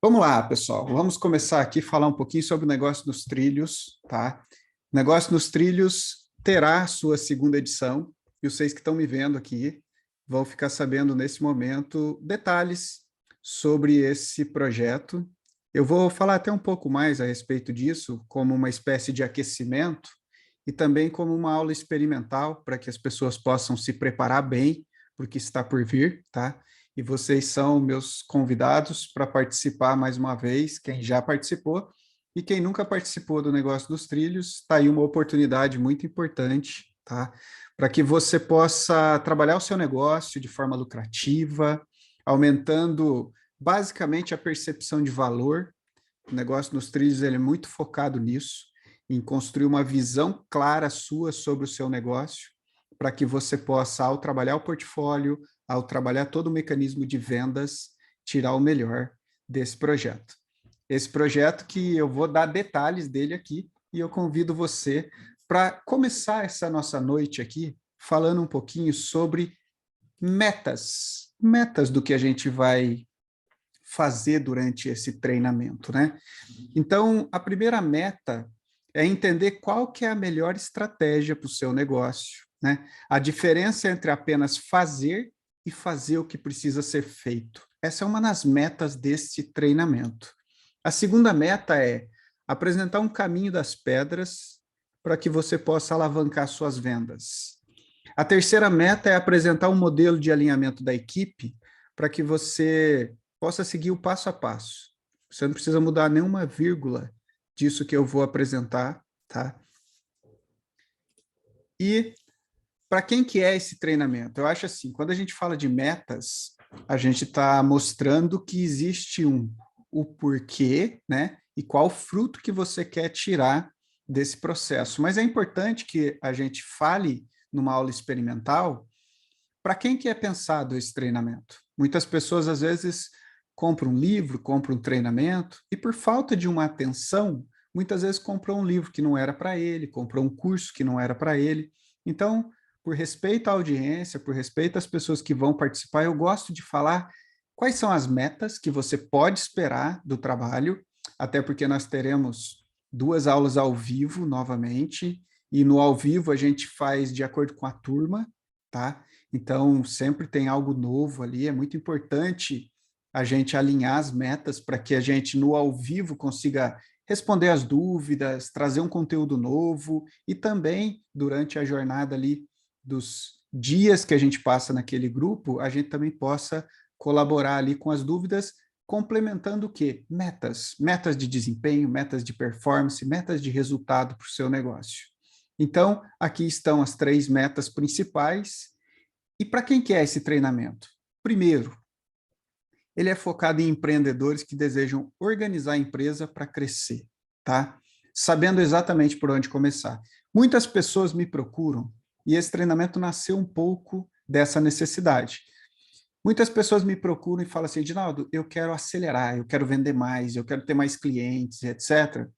Vamos lá, pessoal. Vamos começar aqui a falar um pouquinho sobre o negócio nos trilhos, tá? O negócio nos trilhos terá sua segunda edição, e vocês que estão me vendo aqui vão ficar sabendo nesse momento detalhes sobre esse projeto. Eu vou falar até um pouco mais a respeito disso, como uma espécie de aquecimento e também como uma aula experimental para que as pessoas possam se preparar bem para o que está por vir, tá? E vocês são meus convidados para participar mais uma vez, quem já participou, e quem nunca participou do Negócio dos Trilhos, está aí uma oportunidade muito importante, tá? Para que você possa trabalhar o seu negócio de forma lucrativa, aumentando basicamente a percepção de valor. O Negócio nos Trilhos ele é muito focado nisso, em construir uma visão clara sua sobre o seu negócio, para que você possa, ao trabalhar o portfólio, ao trabalhar todo o mecanismo de vendas, tirar o melhor desse projeto. Esse projeto que eu vou dar detalhes dele aqui, e eu convido você para começar essa nossa noite aqui, falando um pouquinho sobre metas do que a gente vai fazer durante esse treinamento, né? Então, a primeira meta é entender qual que é a melhor estratégia para o seu negócio, né? A diferença entre apenas fazer e fazer o que precisa ser feito. Essa é uma das metas desse treinamento. A segunda meta é apresentar um caminho das pedras para que você possa alavancar suas vendas. A terceira meta é apresentar um modelo de alinhamento da equipe para que você possa seguir o passo a passo. Você não precisa mudar nenhuma vírgula disso que eu vou apresentar, tá? E para quem que é esse treinamento? Eu acho assim, quando a gente fala de metas, a gente está mostrando que existe o porquê, né? E qual fruto que você quer tirar desse processo. Mas é importante que a gente fale numa aula experimental para quem que é pensado esse treinamento. Muitas pessoas, às vezes, compram um livro, compram um treinamento, e por falta de uma atenção, muitas vezes compram um livro que não era para ele, comprou um curso que não era para ele. Então, por respeito à audiência, por respeito às pessoas que vão participar, eu gosto de falar quais são as metas que você pode esperar do trabalho, até porque nós teremos 2 aulas ao vivo novamente, e no ao vivo a gente faz de acordo com a turma, tá? Então, sempre tem algo novo ali, é muito importante a gente alinhar as metas para que a gente, no ao vivo, consiga responder as dúvidas, trazer um conteúdo novo e também, durante a jornada ali dos dias que a gente passa naquele grupo, a gente também possa colaborar ali com as dúvidas, complementando o quê? Metas de desempenho, metas de performance, metas de resultado para o seu negócio. Então, aqui estão as 3 metas principais. E para quem que é esse treinamento? Primeiro, ele é focado em empreendedores que desejam organizar a empresa para crescer, tá? Sabendo exatamente por onde começar. Muitas pessoas me procuram e esse treinamento nasceu um pouco dessa necessidade. Muitas pessoas me procuram e falam assim, Edinaldo, eu quero acelerar, eu quero vender mais, eu quero ter mais clientes, etc.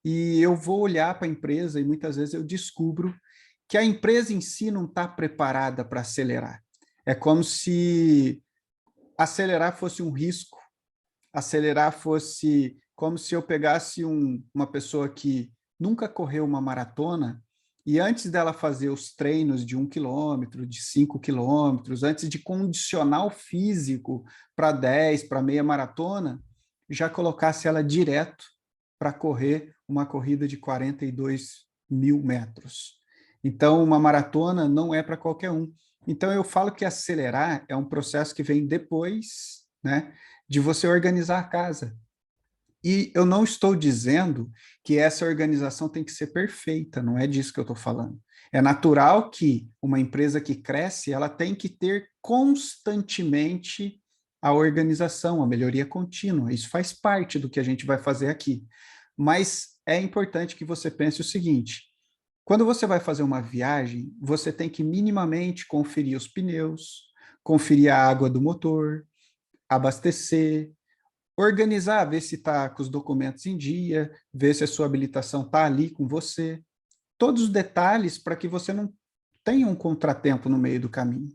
E eu vou olhar para a empresa e muitas vezes eu descubro que a empresa em si não está preparada para acelerar. É como se acelerar fosse um risco, acelerar fosse como se eu pegasse uma pessoa que nunca correu uma maratona e antes dela fazer os treinos de 1 quilômetro, de 5 quilômetros, antes de condicionar o físico para 10, para meia maratona, já colocasse ela direto para correr uma corrida de 42 mil metros. Então, uma maratona não é para qualquer um. Então, eu falo que acelerar é um processo que vem depois, né, de você organizar a casa. E eu não estou dizendo que essa organização tem que ser perfeita, não é disso que eu estou falando. É natural que uma empresa que cresce, ela tem que ter constantemente a organização, a melhoria contínua. Isso faz parte do que a gente vai fazer aqui. Mas é importante que você pense o seguinte: quando você vai fazer uma viagem, você tem que minimamente conferir os pneus, conferir a água do motor, abastecer, organizar, ver se está com os documentos em dia, ver se a sua habilitação está ali com você. Todos os detalhes para que você não tenha um contratempo no meio do caminho.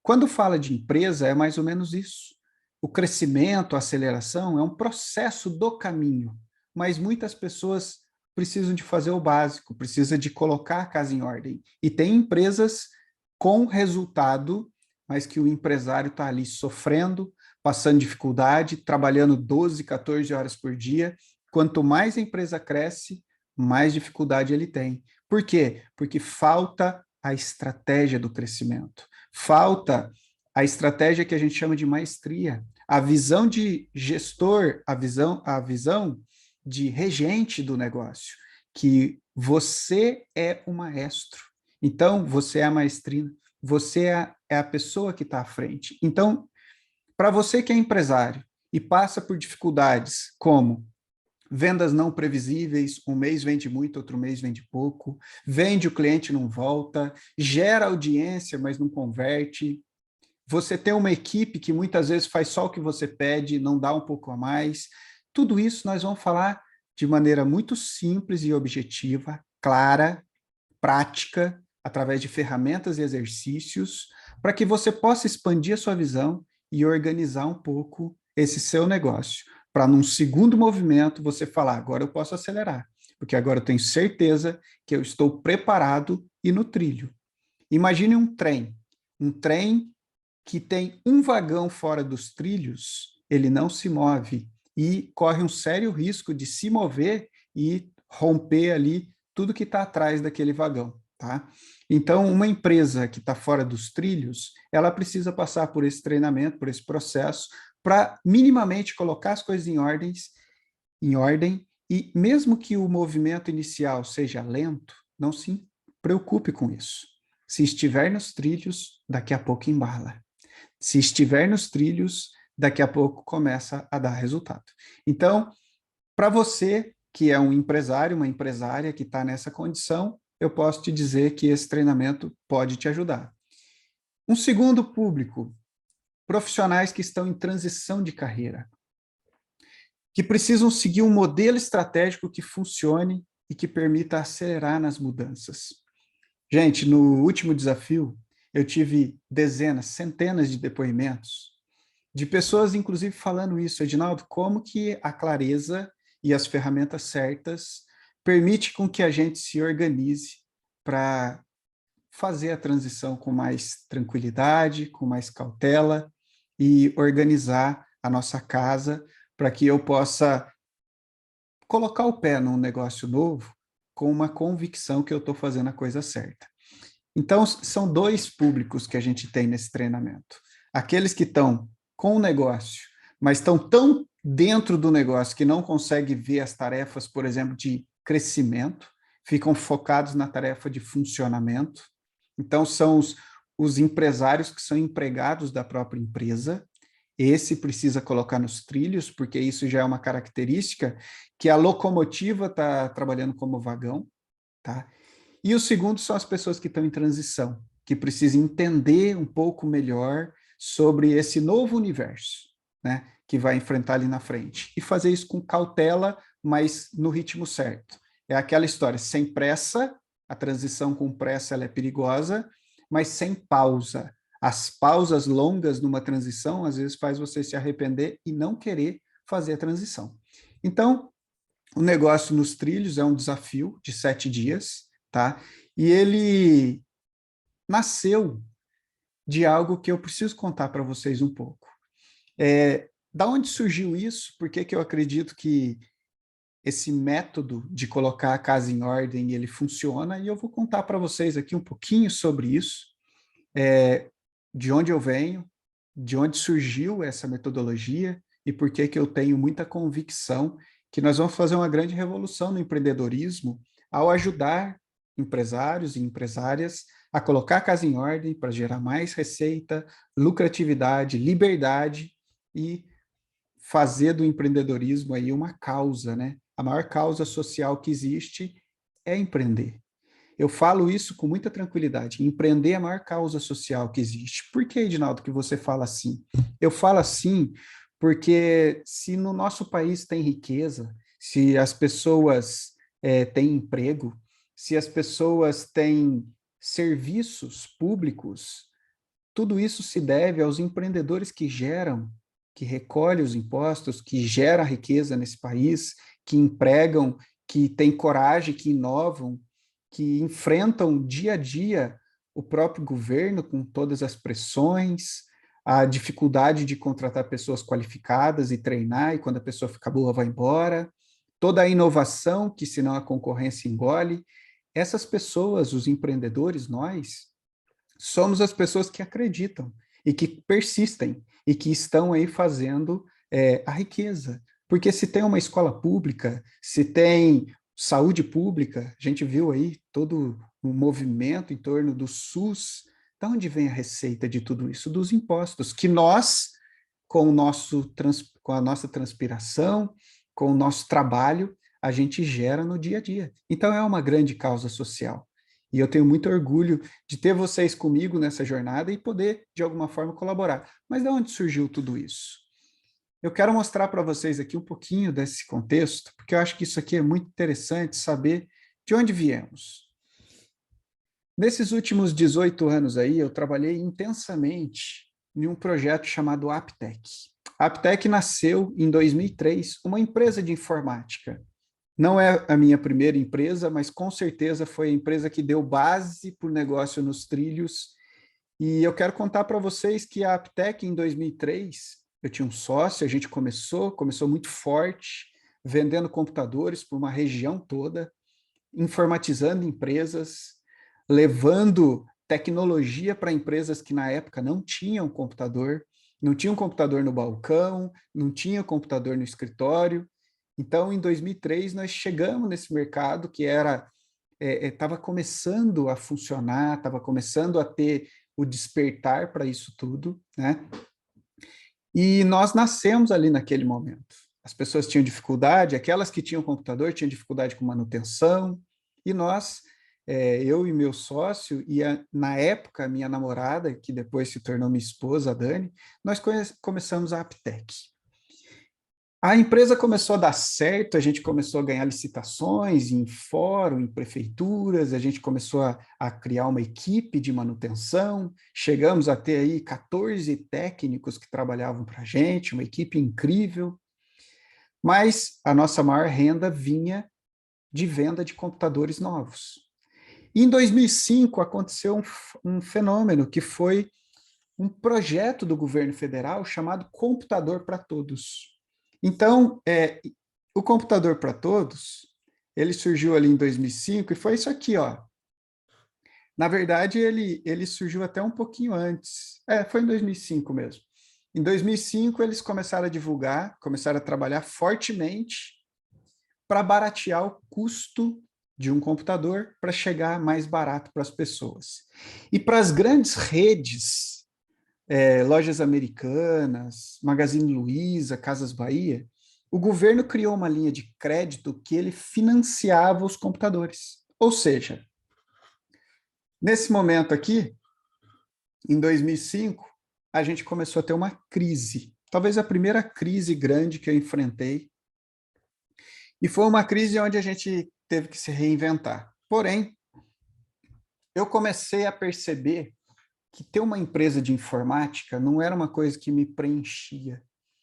Quando fala de empresa, é mais ou menos isso. o crescimento, a aceleração é um processo do caminho, mas muitas pessoas precisam de fazer o básico, precisa de colocar a casa em ordem. E tem empresas com resultado, mas que o empresário está ali sofrendo, passando dificuldade, trabalhando 12, 14 horas por dia. Quanto mais a empresa cresce, mais dificuldade ele tem. Por quê? Porque falta a estratégia do crescimento. Falta a estratégia que a gente chama de maestria. A visão de gestor, a visão de regente do negócio, que você é o maestro. Então, você é a maestrina, você é a pessoa que está à frente. Então, para você que é empresário e passa por dificuldades como vendas não previsíveis, um mês vende muito, outro mês vende pouco, vende, o cliente não volta, gera audiência, mas não converte, você tem uma equipe que muitas vezes faz só o que você pede, não dá um pouco a mais. Tudo isso nós vamos falar de maneira muito simples e objetiva, clara, prática, através de ferramentas e exercícios, para que você possa expandir a sua visão e organizar um pouco esse seu negócio, para num segundo movimento você falar, agora eu posso acelerar, porque agora eu tenho certeza que eu estou preparado e no trilho. Imagine um trem que tem um vagão fora dos trilhos, ele não se move e corre um sério risco de se mover e romper ali tudo que está atrás daquele vagão, tá? Então, uma empresa que está fora dos trilhos, ela precisa passar por esse treinamento, por esse processo, para minimamente colocar as coisas em ordem, e mesmo que o movimento inicial seja lento, não se preocupe com isso. Se estiver nos trilhos, daqui a pouco embala. Se estiver nos trilhos, daqui a pouco começa a dar resultado. Então, para você que é um empresário, uma empresária que está nessa condição, eu posso te dizer que esse treinamento pode te ajudar. Um segundo público, profissionais que estão em transição de carreira, que precisam seguir um modelo estratégico que funcione e que permita acelerar nas mudanças. Gente, no último desafio, eu tive dezenas, centenas de depoimentos de pessoas, inclusive, falando isso, Edinaldo, como que a clareza e as ferramentas certas permite com que a gente se organize para fazer a transição com mais tranquilidade, com mais cautela e organizar a nossa casa para que eu possa colocar o pé num negócio novo com uma convicção que eu estou fazendo a coisa certa. Então, são dois públicos que a gente tem nesse treinamento. Aqueles que estão com o negócio, mas estão tão dentro do negócio que não conseguem ver as tarefas, por exemplo, de crescimento, ficam focados na tarefa de funcionamento. Então, são os empresários que são empregados da própria empresa. Esse precisa colocar nos trilhos, porque isso já é uma característica que a locomotiva está trabalhando como vagão, tá? E o segundo são as pessoas que estão em transição, que precisam entender um pouco melhor sobre esse novo universo, né, que vai enfrentar ali na frente. E fazer isso com cautela, mas no ritmo certo. É aquela história, sem pressa, a transição com pressa ela é perigosa, mas sem pausa. As pausas longas numa transição, às vezes, faz você se arrepender e não querer fazer a transição. Então, o negócio nos trilhos é um desafio de 7 dias, tá? E ele nasceu de algo que eu preciso contar para vocês um pouco. Da onde surgiu isso? Por que que eu acredito que esse método de colocar a casa em ordem, ele funciona? E eu vou contar para vocês aqui um pouquinho sobre isso, de onde eu venho, de onde surgiu essa metodologia e por que que eu tenho muita convicção que nós vamos fazer uma grande revolução no empreendedorismo ao ajudar empresários e empresárias a colocar a casa em ordem para gerar mais receita, lucratividade, liberdade e fazer do empreendedorismo aí uma causa, né? A maior causa social que existe é empreender. Eu falo isso com muita tranquilidade. Empreender é a maior causa social que existe. Por que, Edinaldo, que você fala assim? Eu falo assim porque se no nosso país tem riqueza, se as pessoas têm emprego, se as pessoas têm serviços públicos, tudo isso se deve aos empreendedores que geram que recolhe os impostos, que gera riqueza nesse país, que empregam, que têm coragem, que inovam, que enfrentam dia a dia o próprio governo com todas as pressões, a dificuldade de contratar pessoas qualificadas e treinar, e quando a pessoa fica boa vai embora, toda a inovação que senão a concorrência engole. Essas pessoas, os empreendedores, nós, somos as pessoas que acreditam e que persistem e que estão aí fazendo a riqueza. Porque se tem uma escola pública, se tem saúde pública, a gente viu aí todo um movimento em torno do SUS. De onde vem a receita de tudo isso? Dos impostos, que nós, com a nossa transpiração, com o nosso trabalho, a gente gera no dia a dia. Então, é uma grande causa social. E eu tenho muito orgulho de ter vocês comigo nessa jornada e poder, de alguma forma, colaborar. Mas de onde surgiu tudo isso? Eu quero mostrar para vocês aqui um pouquinho desse contexto, porque eu acho que isso aqui é muito interessante saber de onde viemos. Nesses últimos 18 anos aí, eu trabalhei intensamente em um projeto chamado Aptec. A Aptec nasceu em 2003, uma empresa de informática. Não é a minha primeira empresa, mas com certeza foi a empresa que deu base para o negócio nos trilhos. E eu quero contar para vocês que a Aptec, em 2003, eu tinha um sócio, a gente começou muito forte, vendendo computadores por uma região toda, informatizando empresas, levando tecnologia para empresas que na época não tinham computador, não tinham computador no balcão, não tinha computador no escritório. Então, em 2003, nós chegamos nesse mercado que estava começando a funcionar, estava começando a ter o despertar para isso tudo, né? E nós nascemos ali naquele momento. As pessoas tinham dificuldade, aquelas que tinham computador tinham dificuldade com manutenção, e nós, eu e meu sócio, na época, minha namorada, que depois se tornou minha esposa, a Dani, nós começamos a Aptec. A empresa começou a dar certo, a gente começou a ganhar licitações em fórum, em prefeituras, a gente começou a criar uma equipe de manutenção, chegamos a ter aí 14 técnicos que trabalhavam para a gente, uma equipe incrível, mas a nossa maior renda vinha de venda de computadores novos. E em 2005 aconteceu um fenômeno que foi um projeto do governo federal chamado Computador para Todos. Então, o Computador para Todos, ele surgiu ali em 2005 e foi isso aqui, ó. Na verdade, ele surgiu até um pouquinho antes. Foi em 2005 mesmo. Em 2005, eles começaram a divulgar, começaram a trabalhar fortemente para baratear o custo de um computador para chegar mais barato para as pessoas. E para as grandes redes, lojas americanas, Magazine Luiza, Casas Bahia, o governo criou uma linha de crédito que ele financiava os computadores. Ou seja, nesse momento aqui, em 2005, a gente começou a ter uma crise. Talvez a primeira crise grande que eu enfrentei. E foi uma crise onde a gente teve que se reinventar. Porém, eu comecei a perceber que ter uma empresa de informática não era uma coisa que me preenchia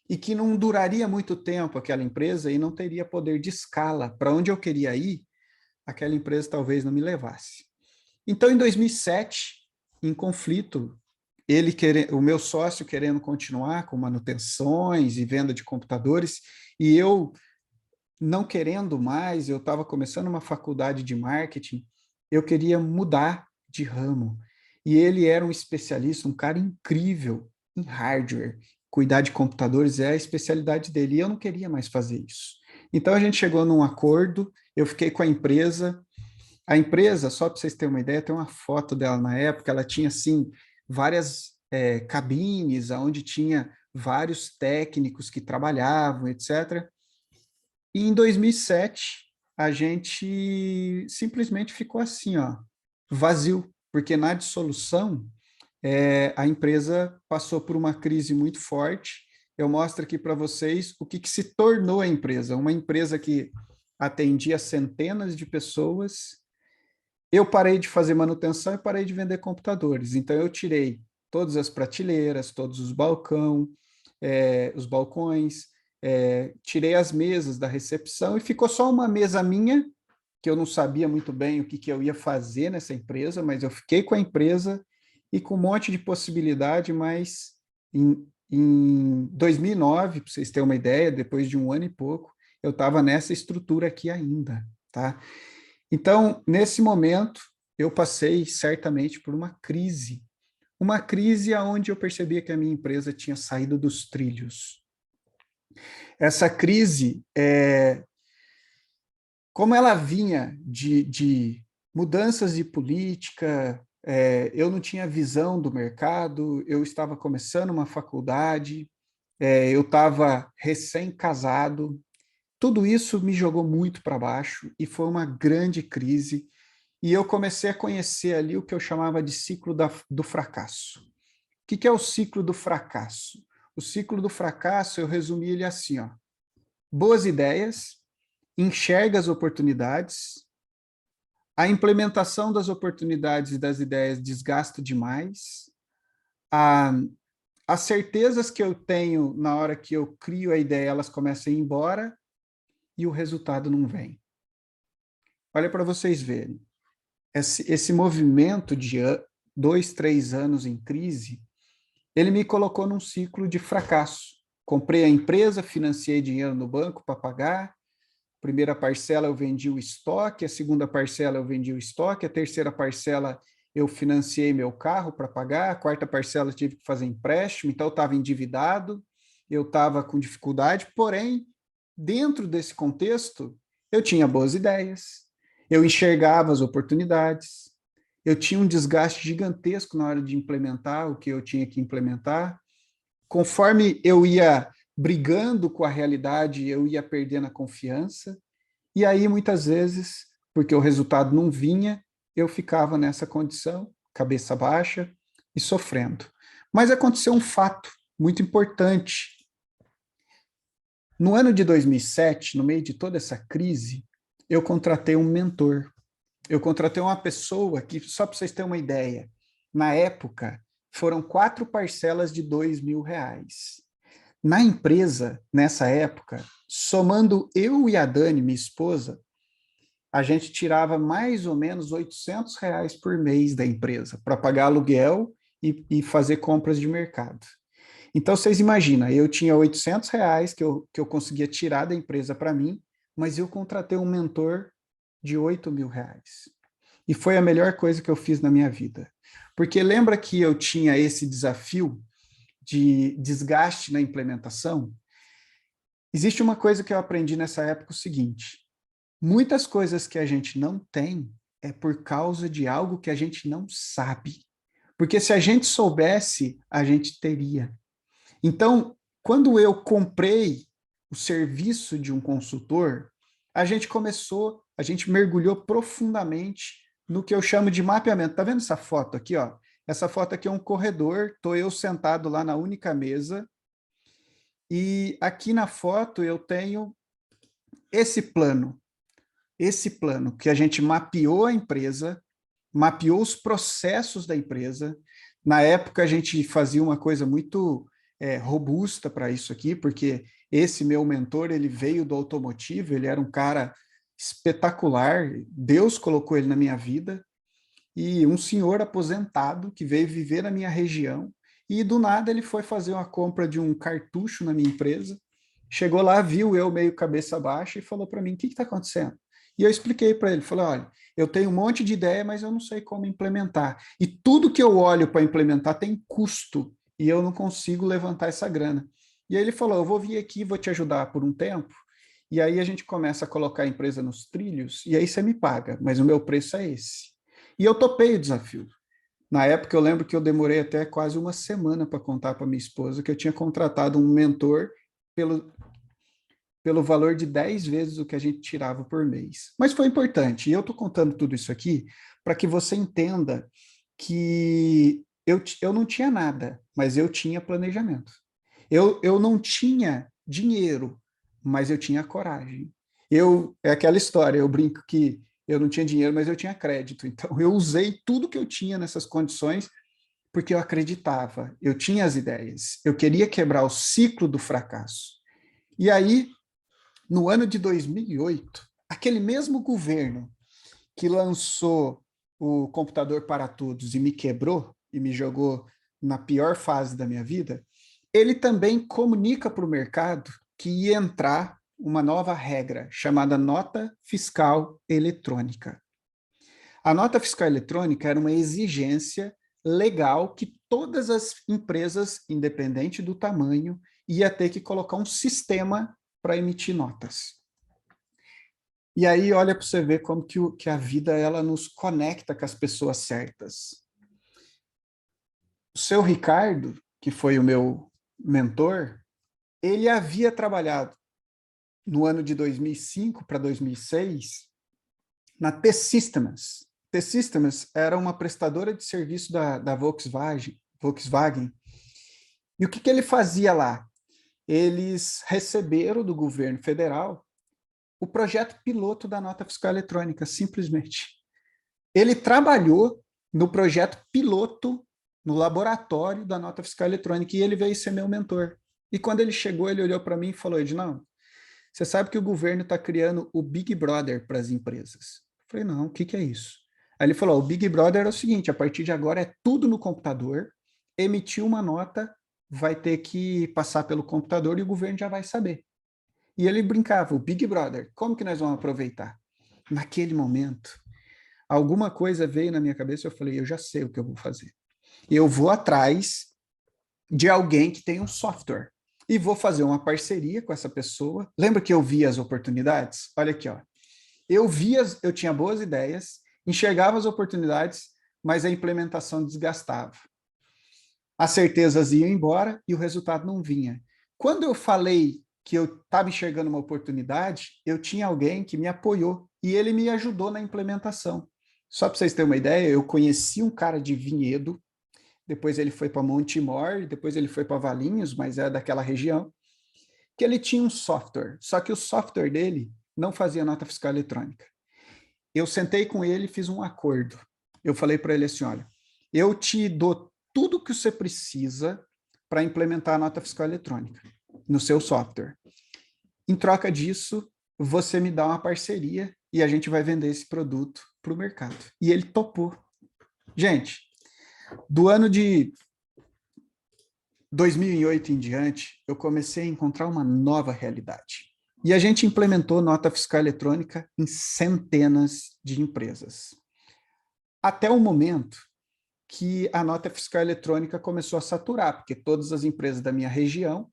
e que não duraria muito tempo aquela empresa e não teria poder de escala. Para onde eu queria ir, aquela empresa talvez não me levasse. Então, em 2007, em conflito, o meu sócio querendo continuar com manutenções e venda de computadores, e eu não querendo mais, eu estava começando uma faculdade de marketing, eu queria mudar de ramo. E ele era um especialista, um cara incrível em hardware. Cuidar de computadores é a especialidade dele, e eu não queria mais fazer isso. Então a gente chegou num acordo, eu fiquei com a empresa. A empresa, só para vocês terem uma ideia, tem uma foto dela na época, ela tinha assim várias cabines, onde tinha vários técnicos que trabalhavam, etc. E em 2007, a gente simplesmente ficou assim, ó, vazio, porque na dissolução, a empresa passou por uma crise muito forte. Eu mostro aqui para vocês o que se tornou a empresa. Uma empresa que atendia centenas de pessoas. Eu parei de fazer manutenção e parei de vender computadores. Então, eu tirei todas as prateleiras, todos os balcões, os balcões, tirei as mesas da recepção e ficou só uma mesa minha, que eu não sabia muito bem o que eu ia fazer nessa empresa, mas eu fiquei com a empresa e com um monte de possibilidade, mas em 2009, para vocês terem uma ideia, depois de um ano e pouco, eu estava nessa estrutura aqui ainda, tá? Então, nesse momento, eu passei certamente por uma crise onde eu percebia que a minha empresa tinha saído dos trilhos. Essa crise, como ela vinha de mudanças de política, eu não tinha visão do mercado, eu estava começando uma faculdade, eu estava recém-casado, tudo isso me jogou muito para baixo e foi uma grande crise. E eu comecei a conhecer ali o que eu chamava de ciclo do fracasso. O que é o ciclo do fracasso? O ciclo do fracasso, eu resumi ele assim, ó. Boas ideias, enxerga as oportunidades, a implementação das oportunidades e das ideias desgasta demais, as certezas que eu tenho na hora que eu crio a ideia, elas começam a ir embora e o resultado não vem. Olha para vocês verem. Esse movimento de 2, 3 anos em crise, ele me colocou num ciclo de fracasso. Comprei a empresa, financiei dinheiro no banco para pagar, primeira parcela eu vendi o estoque, a segunda parcela eu vendi o estoque, a terceira parcela eu financiei meu carro para pagar, a quarta parcela eu tive que fazer empréstimo, então eu estava endividado, eu estava com dificuldade, porém, dentro desse contexto, eu tinha boas ideias, eu enxergava as oportunidades, eu tinha um desgaste gigantesco na hora de implementar o que eu tinha que implementar. Conforme eu ia brigando com a realidade, eu ia perdendo a confiança, e aí muitas vezes, porque o resultado não vinha, eu ficava nessa condição, cabeça baixa e sofrendo. Mas aconteceu um fato muito importante. No ano de 2007, no meio de toda essa crise, eu contratei um mentor. Eu contratei uma pessoa que, só para vocês terem uma ideia, na época, foram 4 parcelas de R$ 2.000. Na empresa, nessa época, somando eu e a Dani, minha esposa, a gente tirava mais ou menos R$ 800 por mês da empresa para pagar aluguel e fazer compras de mercado. Então, vocês imaginam, eu tinha R$ 800 que eu conseguia tirar da empresa para mim, mas eu contratei um mentor de R$ 8.000. E foi a melhor coisa que eu fiz na minha vida. Porque lembra que eu tinha esse desafio de desgaste na implementação? Existe uma coisa que eu aprendi nessa época, o seguinte: muitas coisas que a gente não tem é por causa de algo que a gente não sabe. Porque se a gente soubesse, a gente teria. Então, quando eu comprei o serviço de um consultor, a gente mergulhou profundamente no que eu chamo de mapeamento. Tá vendo essa foto aqui, ó? Essa foto aqui é um corredor, tô eu sentado lá na única mesa, e aqui na foto eu tenho esse plano que a gente mapeou a empresa, mapeou os processos da empresa. Na época, a gente fazia uma coisa muito robusta para isso aqui, porque esse meu mentor, ele veio do automotivo, ele era um cara espetacular, Deus colocou ele na minha vida, e um senhor aposentado que veio viver na minha região, e do nada ele foi fazer uma compra de um cartucho na minha empresa, chegou lá, viu eu meio cabeça baixa e falou para mim: o que está acontecendo? E eu expliquei para ele, falei: olha, eu tenho um monte de ideia, mas eu não sei como implementar. E tudo que eu olho para implementar tem custo, e eu não consigo levantar essa grana. E aí ele falou: eu vou vir aqui, vou te ajudar por um tempo, e aí a gente começa a colocar a empresa nos trilhos, e aí você me paga, mas o meu preço é esse. E eu topei o desafio. Na época, eu lembro que eu demorei até quase uma semana para contar para minha esposa que eu tinha contratado um mentor pelo valor de 10 vezes o que a gente tirava por mês. Mas foi importante. E eu estou contando tudo isso aqui para que você entenda que eu não tinha nada, mas eu tinha planejamento. Eu não tinha dinheiro, mas eu tinha coragem. É aquela história, eu brinco que eu não tinha dinheiro, mas eu tinha crédito. Então, eu usei tudo que eu tinha nessas condições, porque eu acreditava, eu tinha as ideias, eu queria quebrar o ciclo do fracasso. E aí, no ano de 2008, aquele mesmo governo que lançou o computador para todos e me quebrou e me jogou na pior fase da minha vida, ele também comunica para o mercado que ia entrar uma nova regra chamada nota fiscal eletrônica. A nota fiscal eletrônica era uma exigência legal que todas as empresas, independente do tamanho, ia ter que colocar um sistema para emitir notas. E aí, olha para você ver como que a vida ela nos conecta com as pessoas certas. O seu Ricardo, que foi o meu mentor, ele havia trabalhado no ano de 2005 para 2006 na T-Systems. T-Systems era uma prestadora de serviço da Volkswagen. E o que ele fazia lá? Eles receberam do governo federal o projeto piloto da nota fiscal eletrônica, simplesmente. Ele trabalhou no projeto piloto, no laboratório da nota fiscal eletrônica, e ele veio ser meu mentor. E quando ele chegou, ele olhou para mim e falou, Edinaldo, você sabe que o governo está criando o Big Brother para as empresas. Eu falei, não, o que é isso? Aí ele falou, o Big Brother é o seguinte, a partir de agora é tudo no computador, emitir uma nota, vai ter que passar pelo computador e o governo já vai saber. E ele brincava, o Big Brother, como que nós vamos aproveitar? Naquele momento, alguma coisa veio na minha cabeça, eu falei, eu já sei o que eu vou fazer. Eu vou atrás de alguém que tem um software e vou fazer uma parceria com essa pessoa. Lembra que eu via as oportunidades? Olha aqui, ó. Eu tinha boas ideias, enxergava as oportunidades, mas a implementação desgastava. As certezas iam embora e o resultado não vinha. Quando eu falei que eu estava enxergando uma oportunidade, eu tinha alguém que me apoiou e ele me ajudou na implementação. Só para vocês terem uma ideia, eu conheci um cara de Vinhedo, depois ele foi para Montemor, depois ele foi para Valinhos, mas é daquela região, que ele tinha um software, só que o software dele não fazia nota fiscal eletrônica. Eu sentei com ele e fiz um acordo. Eu falei para ele assim, olha, eu te dou tudo que você precisa para implementar a nota fiscal eletrônica no seu software. Em troca disso, você me dá uma parceria e a gente vai vender esse produto para o mercado. E ele topou. Gente, do ano de 2008 em diante, eu comecei a encontrar uma nova realidade. E a gente implementou nota fiscal eletrônica em centenas de empresas. Até o momento que a nota fiscal eletrônica começou a saturar, porque todas as empresas da minha região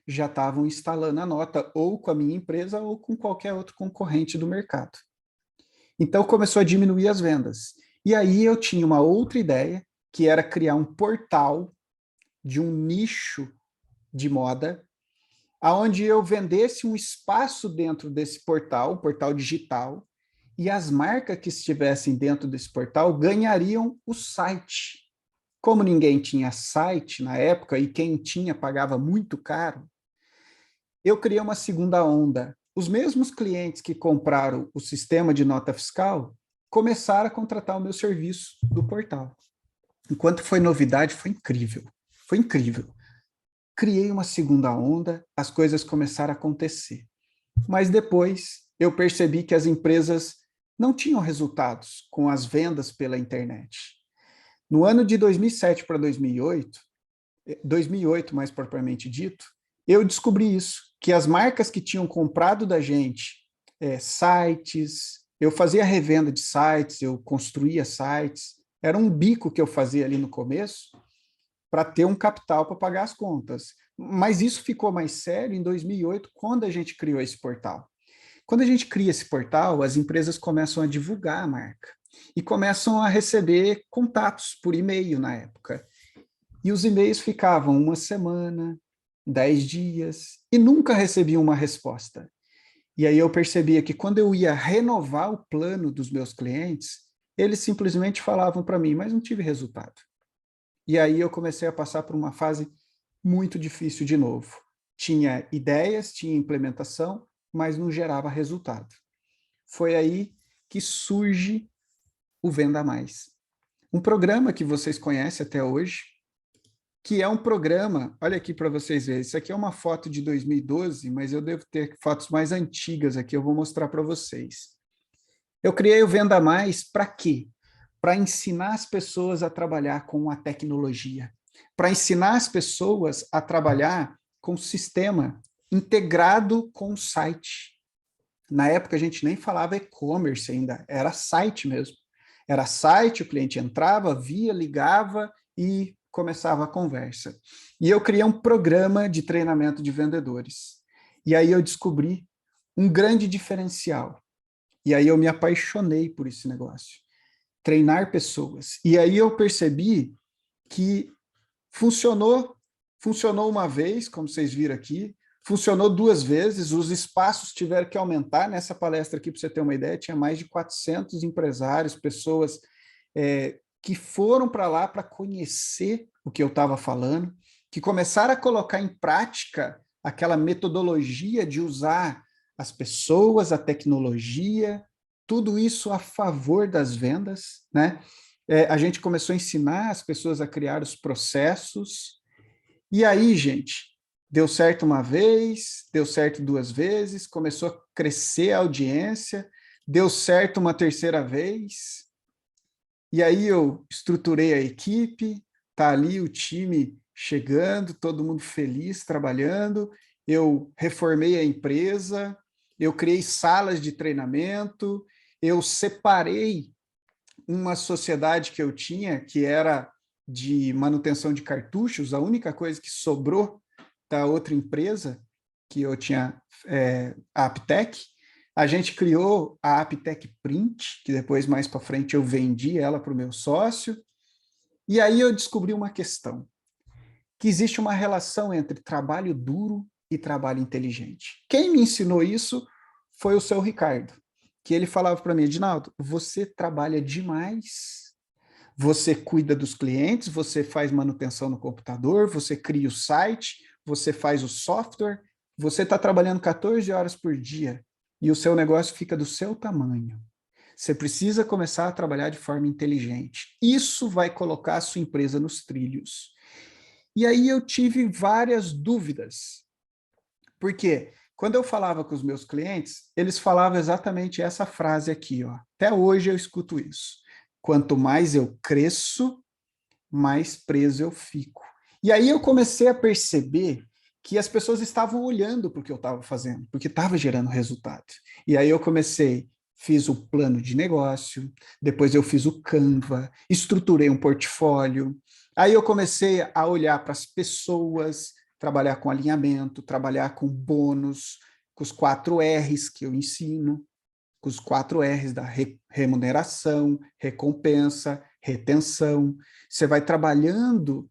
já estavam instalando a nota, ou com a minha empresa, ou com qualquer outro concorrente do mercado. Então começou a diminuir as vendas. E aí eu tinha uma outra ideia, que era criar um portal de um nicho de moda, aonde eu vendesse um espaço dentro desse portal, um portal digital, e as marcas que estivessem dentro desse portal ganhariam o site. Como ninguém tinha site na época, e quem tinha pagava muito caro, eu criei uma segunda onda. Os mesmos clientes que compraram o sistema de nota fiscal começaram a contratar o meu serviço do portal. Enquanto foi novidade, foi incrível. Foi incrível. Criei uma segunda onda, as coisas começaram a acontecer. Mas depois eu percebi que as empresas não tinham resultados com as vendas pela internet. No ano de 2007 para 2008 mais propriamente dito, eu descobri isso, que as marcas que tinham comprado da gente sites, eu fazia revenda de sites, eu construía sites, era um bico que eu fazia ali no começo, para ter um capital para pagar as contas. Mas isso ficou mais sério em 2008, quando a gente criou esse portal. Quando a gente cria esse portal, as empresas começam a divulgar a marca e começam a receber contatos por e-mail na época. E os e-mails ficavam uma semana, 10 dias, e nunca recebiam uma resposta. E aí eu percebia que quando eu ia renovar o plano dos meus clientes, eles simplesmente falavam para mim, mas não tive resultado. E aí eu comecei a passar por uma fase muito difícil de novo. Tinha ideias, tinha implementação, mas não gerava resultado. Foi aí que surge o Venda Mais. Um programa que vocês conhecem até hoje, que é um programa, olha aqui para vocês verem, isso aqui é uma foto de 2012, mas eu devo ter fotos mais antigas aqui, eu vou mostrar para vocês. Eu criei o Venda Mais para quê? Para ensinar as pessoas a trabalhar com a tecnologia, para ensinar as pessoas a trabalhar com o sistema integrado com o site. Na época a gente nem falava e-commerce ainda, era site mesmo. Era site, o cliente entrava, via, ligava e começava a conversa. E eu criei um programa de treinamento de vendedores. E aí eu descobri um grande diferencial. E aí eu me apaixonei por esse negócio. Treinar pessoas. E aí eu percebi que funcionou, funcionou uma vez, como vocês viram aqui, funcionou duas vezes, os espaços tiveram que aumentar. Nessa palestra aqui, para você ter uma ideia, tinha mais de 400 empresários, pessoas que foram para lá para conhecer o que eu estava falando, que começaram a colocar em prática aquela metodologia de usar as pessoas, a tecnologia, tudo isso a favor das vendas, né? A gente começou a ensinar as pessoas a criar os processos, e aí, gente, deu certo uma vez, deu certo duas vezes, começou a crescer a audiência, deu certo uma terceira vez, e aí eu estruturei a equipe, tá ali o time chegando, todo mundo feliz, trabalhando, eu reformei a empresa, eu criei salas de treinamento, eu separei uma sociedade que eu tinha, que era de manutenção de cartuchos, a única coisa que sobrou da outra empresa, que eu tinha, a Aptec, a gente criou a Aptec Print, que depois, mais para frente, eu vendi ela para o meu sócio, e aí eu descobri uma questão, que existe uma relação entre trabalho duro e trabalho inteligente. Quem me ensinou isso foi o seu Ricardo, que ele falava para mim, Edinaldo, você trabalha demais, você cuida dos clientes, você faz manutenção no computador, você cria o site, você faz o software, você está trabalhando 14 horas por dia e o seu negócio fica do seu tamanho. Você precisa começar a trabalhar de forma inteligente. Isso vai colocar a sua empresa nos trilhos. E aí eu tive várias dúvidas. Por quê? Quando eu falava com os meus clientes, eles falavam exatamente essa frase aqui, ó. Até hoje eu escuto isso. Quanto mais eu cresço, mais preso eu fico. E aí eu comecei a perceber que as pessoas estavam olhando para o que eu estava fazendo, porque estava gerando resultado. E aí eu comecei, fiz o plano de negócio, depois eu fiz o Canva, estruturei um portfólio, aí eu comecei a olhar para as pessoas, trabalhar com alinhamento, trabalhar com bônus, com os 4 R's que eu ensino, com os 4 R's da remuneração, recompensa, retenção. Você vai trabalhando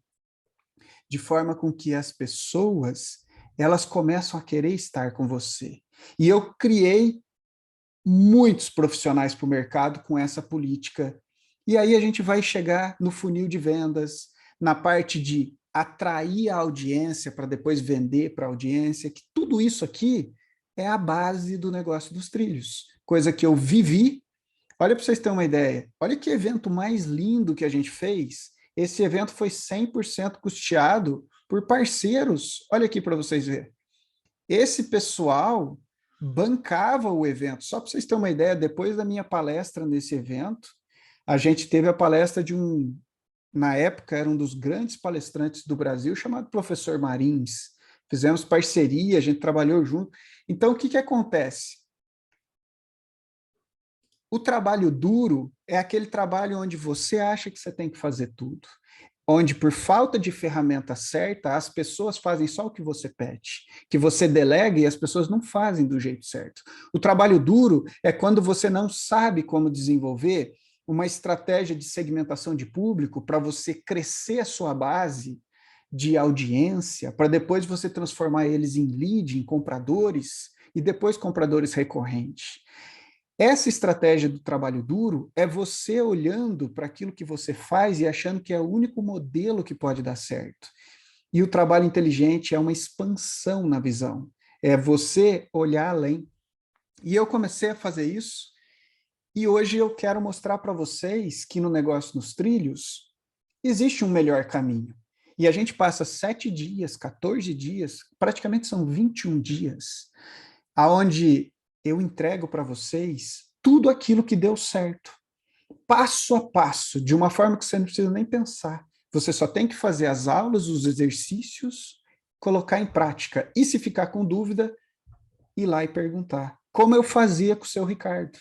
de forma com que as pessoas elas começam a querer estar com você. E eu criei muitos profissionais para o mercado com essa política. E aí a gente vai chegar no funil de vendas, na parte de atrair a audiência para depois vender para a audiência, que tudo isso aqui é a base do negócio dos trilhos. Coisa que eu vivi. Olha para vocês terem uma ideia. Olha que evento mais lindo que a gente fez. Esse evento foi 100% custeado por parceiros. Olha aqui para vocês verem. Esse pessoal bancava o evento. Só para vocês terem uma ideia, depois da minha palestra nesse evento, a gente teve a palestra de na época, era um dos grandes palestrantes do Brasil, chamado Professor Marins. Fizemos parceria, a gente trabalhou junto. Então, o que, que acontece? O trabalho duro é aquele trabalho onde você acha que você tem que fazer tudo, onde por falta de ferramenta certa, as pessoas fazem só o que você pede, que você delega e as pessoas não fazem do jeito certo. O trabalho duro é quando você não sabe como desenvolver uma estratégia de segmentação de público para você crescer a sua base de audiência, para depois você transformar eles em lead, em compradores, e depois compradores recorrentes. Essa estratégia do trabalho duro é você olhando para aquilo que você faz e achando que é o único modelo que pode dar certo. E o trabalho inteligente é uma expansão na visão. É você olhar além. E eu comecei a fazer isso, e hoje eu quero mostrar para vocês que no negócio nos trilhos existe um melhor caminho. E a gente passa 7 dias, 14 dias, praticamente são 21 dias, aonde eu entrego para vocês tudo aquilo que deu certo, passo a passo, de uma forma que você não precisa nem pensar. Você só tem que fazer as aulas, os exercícios, colocar em prática. E se ficar com dúvida, ir lá e perguntar. Como eu fazia com o seu Ricardo.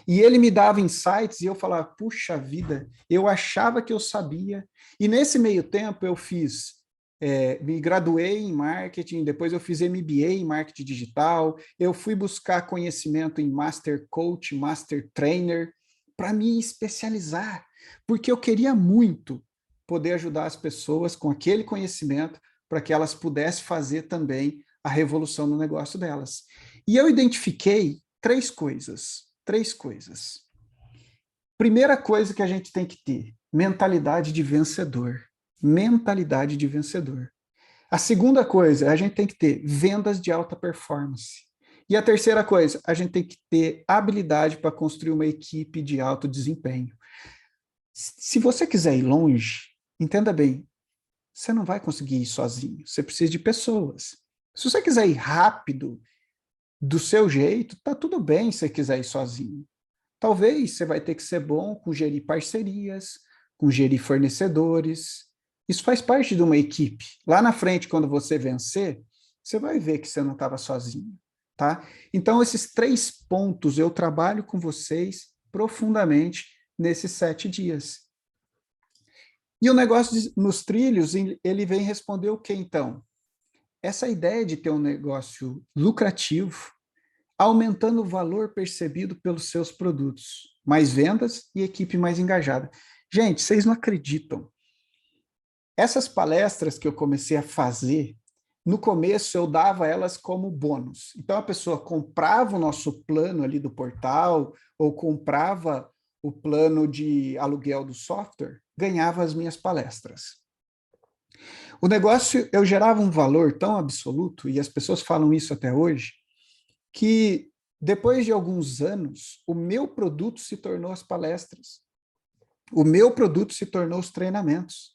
E ele me dava insights e eu falava, puxa vida, eu achava que eu sabia. E nesse meio tempo eu me graduei em marketing, depois eu fiz MBA em marketing digital, eu fui buscar conhecimento em Master Coach, Master Trainer, para me especializar, porque eu queria muito poder ajudar as pessoas com aquele conhecimento para que elas pudessem fazer também a revolução no negócio delas. E eu identifiquei três coisas. Três coisas. Primeira coisa que a gente tem que ter: mentalidade de vencedor. Mentalidade de vencedor. A segunda coisa, a gente tem que ter vendas de alta performance. E a terceira coisa, a gente tem que ter habilidade para construir uma equipe de alto desempenho. Se você quiser ir longe, entenda bem, você não vai conseguir ir sozinho. Você precisa de pessoas. Se você quiser ir rápido, do seu jeito, tá tudo bem se você quiser ir sozinho. Talvez você vai ter que ser bom com gerir parcerias, com gerir fornecedores. Isso faz parte de uma equipe. Lá na frente, quando você vencer, você vai ver que você não estava sozinho, tá? Então, esses três pontos eu trabalho com vocês profundamente nesses 7 dias. E o negócio nos trilhos, ele vem responder o que então? Essa ideia de ter um negócio lucrativo, aumentando o valor percebido pelos seus produtos, mais vendas e equipe mais engajada. Gente, vocês não acreditam. Essas palestras que eu comecei a fazer, no começo eu dava elas como bônus. Então a pessoa comprava o nosso plano ali do portal ou comprava o plano de aluguel do software, ganhava as minhas palestras. O negócio, eu gerava um valor tão absoluto, e as pessoas falam isso até hoje, que depois de alguns anos, o meu produto se tornou as palestras. O meu produto se tornou os treinamentos.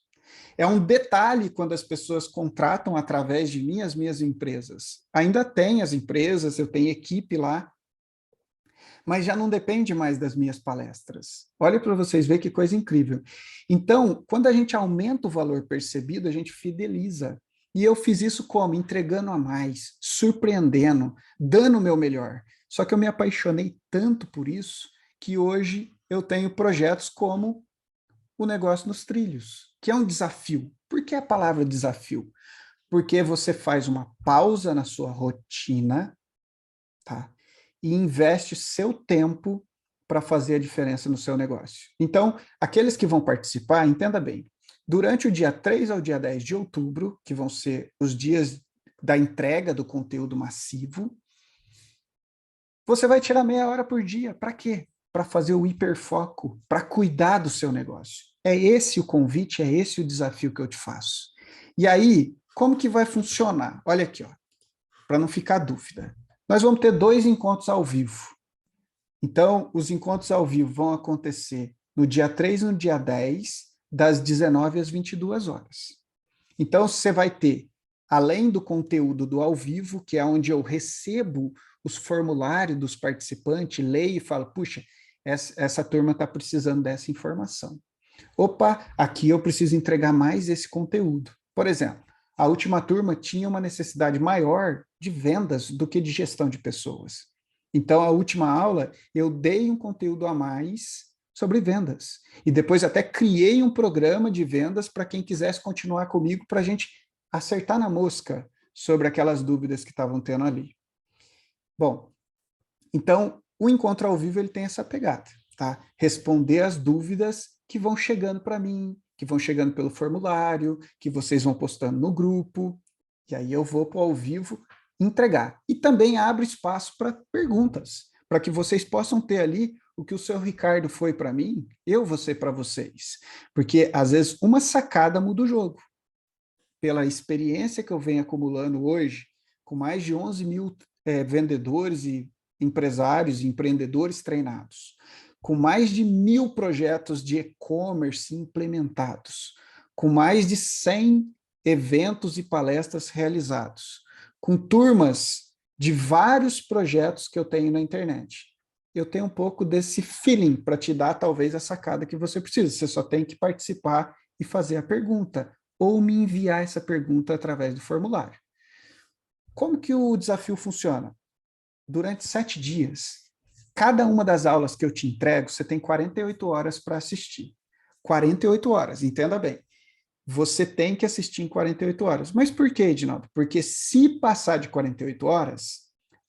É um detalhe quando as pessoas contratam através de mim as minhas empresas. Ainda tem as empresas, eu tenho equipe lá, mas já não depende mais das minhas palestras. Olha para vocês verem que coisa incrível. Então, quando a gente aumenta o valor percebido, a gente fideliza. E eu fiz isso como? Entregando a mais, surpreendendo, dando o meu melhor. Só que eu me apaixonei tanto por isso que hoje eu tenho projetos como o Negócio nos Trilhos, que é um desafio. Por que a palavra desafio? Porque você faz uma pausa na sua rotina, tá? E investe seu tempo para fazer a diferença no seu negócio. Então, aqueles que vão participar, entenda bem, durante o dia 3 ao dia 10 de outubro, que vão ser os dias da entrega do conteúdo massivo, você vai tirar meia hora por dia. Para quê? Para fazer o hiperfoco, para cuidar do seu negócio. É esse o convite, é esse o desafio que eu te faço. E aí, como que vai funcionar? Olha aqui, ó, para não ficar dúvida. Nós vamos ter 2 encontros ao vivo. Então, os encontros ao vivo vão acontecer no dia 3 e no dia 10, das 19 às 22 horas. Então, você vai ter, além do conteúdo do ao vivo, que é onde eu recebo os formulários dos participantes, leio e falo, puxa, essa turma está precisando dessa informação. Opa, aqui eu preciso entregar mais esse conteúdo. Por exemplo, a última turma tinha uma necessidade maior de vendas do que de gestão de pessoas. Então, a última aula, eu dei um conteúdo a mais sobre vendas. E depois até criei um programa de vendas para quem quisesse continuar comigo, para a gente acertar na mosca sobre aquelas dúvidas que estavam tendo ali. Bom, então, o encontro ao vivo ele tem essa pegada, tá? Responder as dúvidas que vão chegando para mim, que vão chegando pelo formulário, que vocês vão postando no grupo, e aí eu vou para o ao vivo entregar. E também abro espaço para perguntas, para que vocês possam ter ali o que o seu Ricardo foi para mim, eu vou ser para vocês. Porque, às vezes, uma sacada muda o jogo. Pela experiência que eu venho acumulando hoje, com mais de 11 mil vendedores e empresários e empreendedores treinados, com mais de 1.000 projetos de e-commerce implementados, com mais de 100 eventos e palestras realizados, com turmas de vários projetos que eu tenho na internet. Eu tenho um pouco desse feeling para te dar, talvez, a sacada que você precisa. Você só tem que participar e fazer a pergunta, ou me enviar essa pergunta através do formulário. Como que o desafio funciona? Durante 7 dias, cada uma das aulas que eu te entrego, você tem 48 horas para assistir. 48 horas, entenda bem. Você tem que assistir em 48 horas. Mas por quê, Edinaldo? Porque se passar de 48 horas,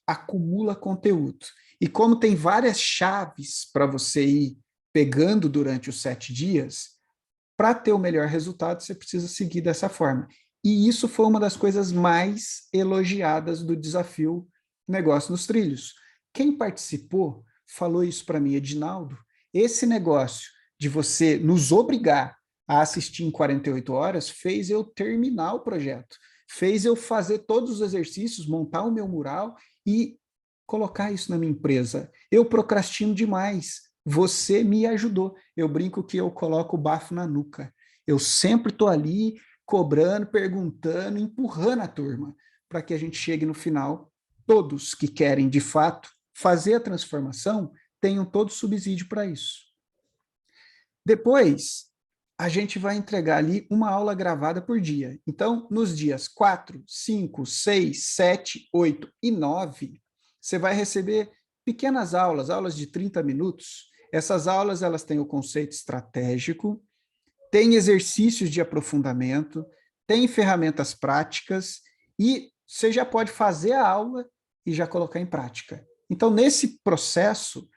acumula conteúdo. E como tem várias chaves para você ir pegando durante os 7 dias, para ter o melhor resultado, você precisa seguir dessa forma. E isso foi uma das coisas mais elogiadas do desafio Negócio nos Trilhos. Quem participou falou isso para mim, Edinaldo, esse negócio de você nos obrigar a assistir em 48 horas fez eu terminar o projeto, fez eu fazer todos os exercícios, montar o meu mural e colocar isso na minha empresa. Eu procrastino demais. Você me ajudou. Eu brinco que eu coloco o bafo na nuca. Eu sempre estou ali cobrando, perguntando, empurrando a turma para que a gente chegue no final. Todos que querem, de fato, fazer a transformação tenham todo subsídio para isso. Depois, a gente vai entregar ali uma aula gravada por dia. Então, nos dias 4, 5, 6, 7, 8 e 9, você vai receber pequenas aulas, aulas de 30 minutos. Essas aulas, elas têm o conceito estratégico, tem exercícios de aprofundamento, tem ferramentas práticas e você já pode fazer a aula e já colocar em prática. Então, nesse processo,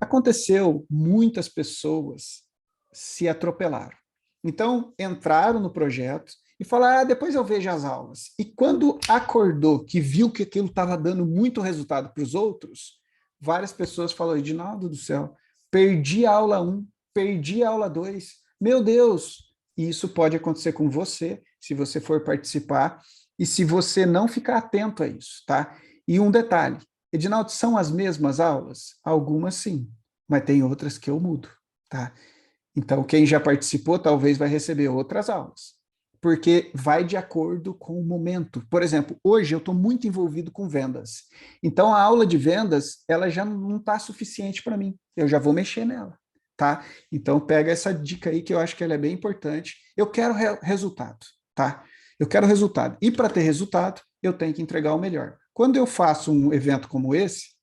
aconteceu muitas pessoas se atropelaram. Então, entraram no projeto e falaram, depois eu vejo as aulas. E quando acordou, que viu que aquilo estava dando muito resultado para os outros, várias pessoas falaram, Edinaldo do céu, perdi a aula 1, perdi a aula 2, meu Deus! E isso pode acontecer com você, se você for participar, e se você não ficar atento a isso, tá? E um detalhe, Edinaldo, são as mesmas aulas? Algumas sim, mas tem outras que eu mudo, tá? Então, quem já participou talvez vai receber outras aulas, porque vai de acordo com o momento. Por exemplo, hoje eu estou muito envolvido com vendas. Então, a aula de vendas, ela já não está suficiente para mim. Eu já vou mexer nela, tá? Então, pega essa dica aí que eu acho que ela é bem importante. Eu quero resultado, tá? Eu quero resultado. E para ter resultado, eu tenho que entregar o melhor. Quando eu faço um evento como esse,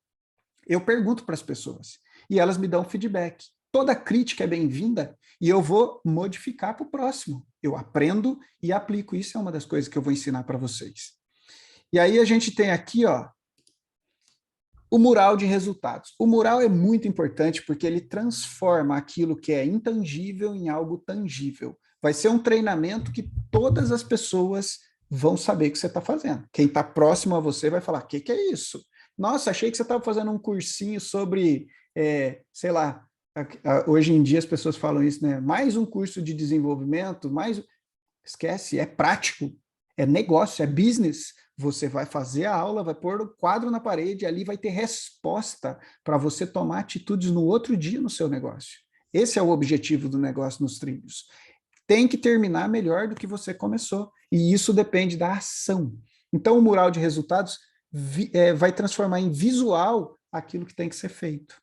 eu pergunto para as pessoas e elas me dão feedback. Toda crítica é bem-vinda e eu vou modificar para o próximo. Eu aprendo e aplico. Isso é uma das coisas que eu vou ensinar para vocês. E aí a gente tem aqui, ó, o mural de resultados. O mural é muito importante porque ele transforma aquilo que é intangível em algo tangível. Vai ser um treinamento que todas as pessoas vão saber que você está fazendo. Quem está próximo a você vai falar, o que é isso? Nossa, achei que você estava fazendo um cursinho sobre, sei lá, hoje em dia as pessoas falam isso, né? Mais um curso de desenvolvimento, mais... Esquece, é prático, é negócio, é business. Você vai fazer a aula, vai pôr o quadro na parede, ali vai ter resposta para você tomar atitudes no outro dia no seu negócio. Esse é o objetivo do negócio nos trilhos. Tem que terminar melhor do que você começou. E isso depende da ação. Então, o mural de resultados vai transformar em visual aquilo que tem que ser feito.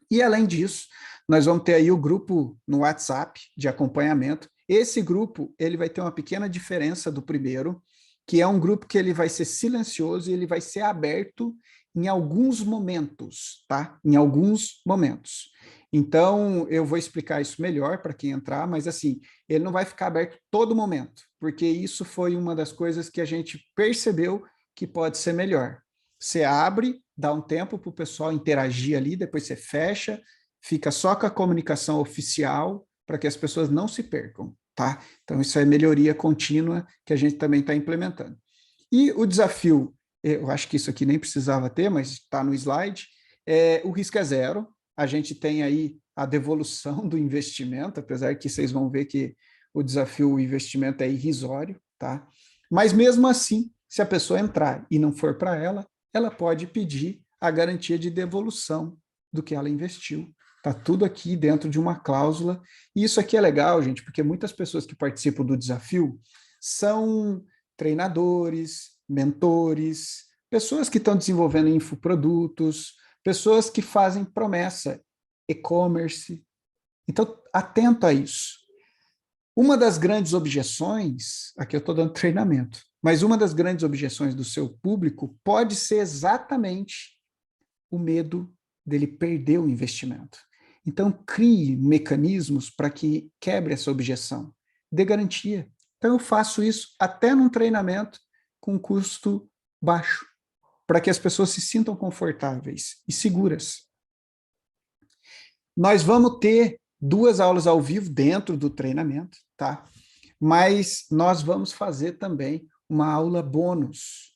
E, além disso, nós vamos ter aí o grupo no WhatsApp de acompanhamento. Esse grupo ele vai ter uma pequena diferença do primeiro, que é um grupo que ele vai ser silencioso e ele vai ser aberto em alguns momentos, tá? Em alguns momentos. Então, eu vou explicar isso melhor para quem entrar, mas assim, ele não vai ficar aberto todo momento, porque isso foi uma das coisas que a gente percebeu que pode ser melhor. Você abre, dá um tempo para o pessoal interagir ali, depois você fecha, fica só com a comunicação oficial para que as pessoas não se percam, tá? Então, isso é melhoria contínua que a gente também está implementando. E o desafio, eu acho que isso aqui nem precisava ter, mas está no slide, o risco é zero. A gente tem aí a devolução do investimento, apesar que vocês vão ver que o desafio, o investimento é irrisório, tá? Mas mesmo assim, se a pessoa entrar e não for para ela, ela pode pedir a garantia de devolução do que ela investiu. Está tudo aqui dentro de uma cláusula. E isso aqui é legal, gente, porque muitas pessoas que participam do desafio são treinadores, mentores, pessoas que estão desenvolvendo infoprodutos, pessoas que fazem promessa, e-commerce. Então, atento a isso. Uma das grandes objeções, aqui eu estou dando treinamento, mas uma das grandes objeções do seu público pode ser exatamente o medo dele perder o investimento. Então, crie mecanismos para que quebre essa objeção. Dê garantia. Então, eu faço isso até num treinamento com custo baixo, para que as pessoas se sintam confortáveis e seguras. Nós vamos ter 2 aulas ao vivo dentro do treinamento, tá? Mas nós vamos fazer também uma aula bônus,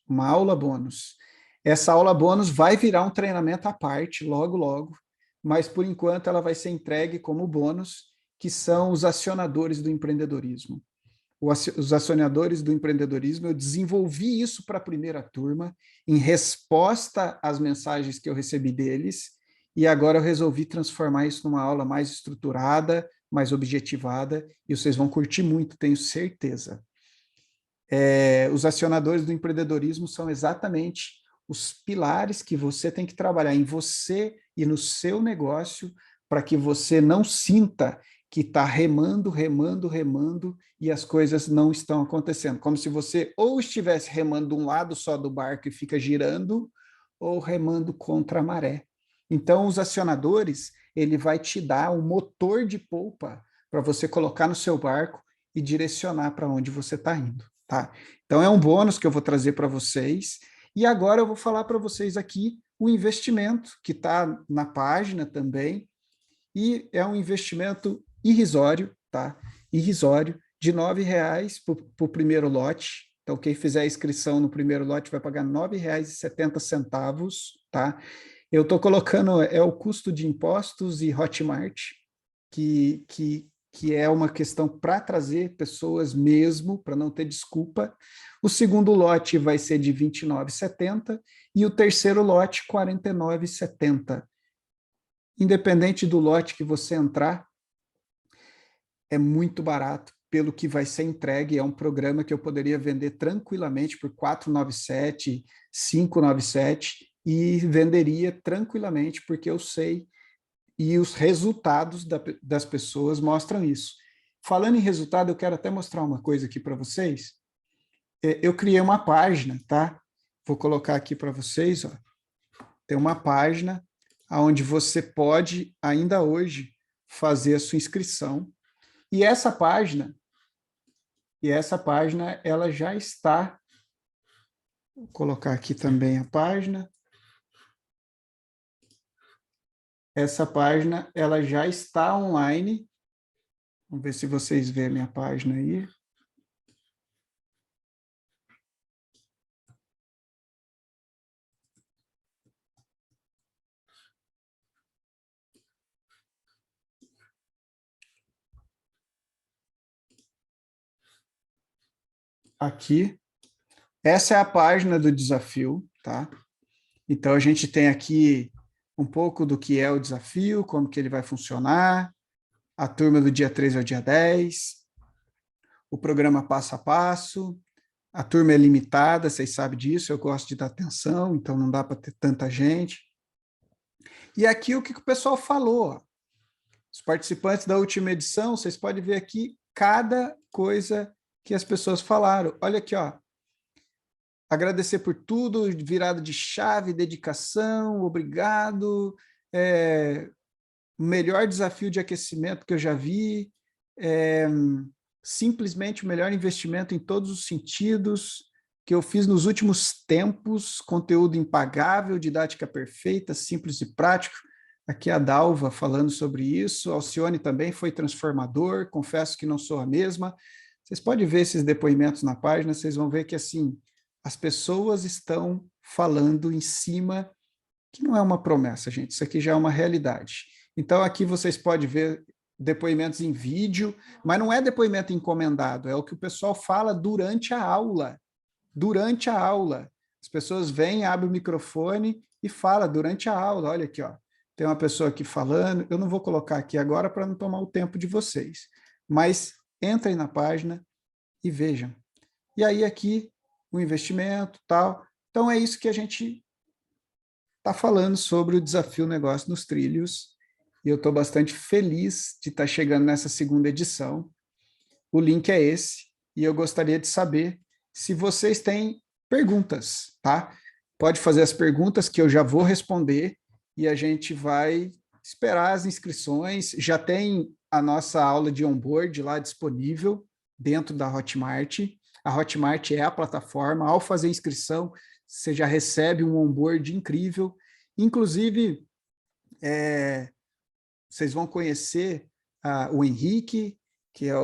Essa aula bônus vai virar um treinamento à parte, logo, logo, mas por enquanto ela vai ser entregue como bônus, que são os acionadores do empreendedorismo. Os acionadores do empreendedorismo, eu desenvolvi isso para a primeira turma, em resposta às mensagens que eu recebi deles, e agora eu resolvi transformar isso numa aula mais estruturada, mais objetivada, e vocês vão curtir muito, tenho certeza. Os acionadores do empreendedorismo são exatamente os pilares que você tem que trabalhar em você e no seu negócio, para que você não sinta que está remando, e as coisas não estão acontecendo. Como se você ou estivesse remando de um lado só do barco e fica girando, ou remando contra a maré. Então, os acionadores, ele vai te dar um motor de polpa para você colocar no seu barco e direcionar para onde você está indo. Tá? Então, é um bônus que eu vou trazer para vocês. E agora eu vou falar para vocês aqui o investimento, que está na página também, e é um investimento irrisório, tá? Irrisório, de R$ 9,00 para o primeiro lote. Então, quem fizer a inscrição no primeiro lote vai pagar R$ 9,70, tá? Eu estou colocando, o custo de impostos e Hotmart, que é uma questão para trazer pessoas mesmo, para não ter desculpa. O segundo lote vai ser de R$ 29,70 e o terceiro lote, R$ 49,70. Independente do lote que você entrar, é muito barato pelo que vai ser entregue. É um programa que eu poderia vender tranquilamente por R$ 497, R$ 597 e venderia tranquilamente, porque eu sei e os resultados das pessoas mostram isso. Falando em resultado, eu quero até mostrar uma coisa aqui para vocês. Eu criei uma página, tá? Vou colocar aqui para vocês, ó. Tem uma página onde você pode, ainda hoje, fazer a sua inscrição. E essa página, ela já está... Vou colocar aqui também a página. Essa página, ela já está online. Vamos ver se vocês veem a minha página aí. Aqui. Essa é a página do desafio, tá? Então, a gente tem aqui um pouco do que é o desafio, como que ele vai funcionar, a turma do dia 3 ao dia 10, o programa passo a passo, a turma é limitada, vocês sabem disso, eu gosto de dar atenção, então não dá para ter tanta gente. E aqui o que o pessoal falou, os participantes da última edição, vocês podem ver aqui cada coisa que as pessoas falaram. Olha aqui, ó. Agradecer por tudo, virada de chave, dedicação, obrigado, melhor desafio de aquecimento que eu já vi, simplesmente o melhor investimento em todos os sentidos que eu fiz nos últimos tempos, conteúdo impagável, didática perfeita, simples e prático. Aqui a Dalva falando sobre isso, Alcione também foi transformador, confesso que não sou a mesma. Vocês podem ver esses depoimentos na página, vocês vão ver que assim, as pessoas estão falando em cima, que não é uma promessa, gente, isso aqui já é uma realidade. Então, aqui vocês podem ver depoimentos em vídeo, mas não é depoimento encomendado, é o que o pessoal fala durante a aula. Durante a aula. As pessoas vêm, abrem o microfone e falam durante a aula. Olha aqui, ó. Tem uma pessoa aqui falando, eu não vou colocar aqui agora para não tomar o tempo de vocês, mas entrem na página e vejam. e aí aqui o investimento, tal. Então é isso que a gente está falando sobre o desafio Negócio nos Trilhos, e eu estou bastante feliz de estar chegando nessa segunda edição. O link é esse, e eu gostaria de saber se vocês têm perguntas, tá? Pode fazer as perguntas que eu já vou responder, e a gente vai esperar as inscrições. Já tem a nossa aula de onboard lá disponível dentro da Hotmart. A Hotmart é a plataforma. Ao fazer inscrição, você já recebe um onboard incrível. Inclusive, vocês vão conhecer o Henrique, que é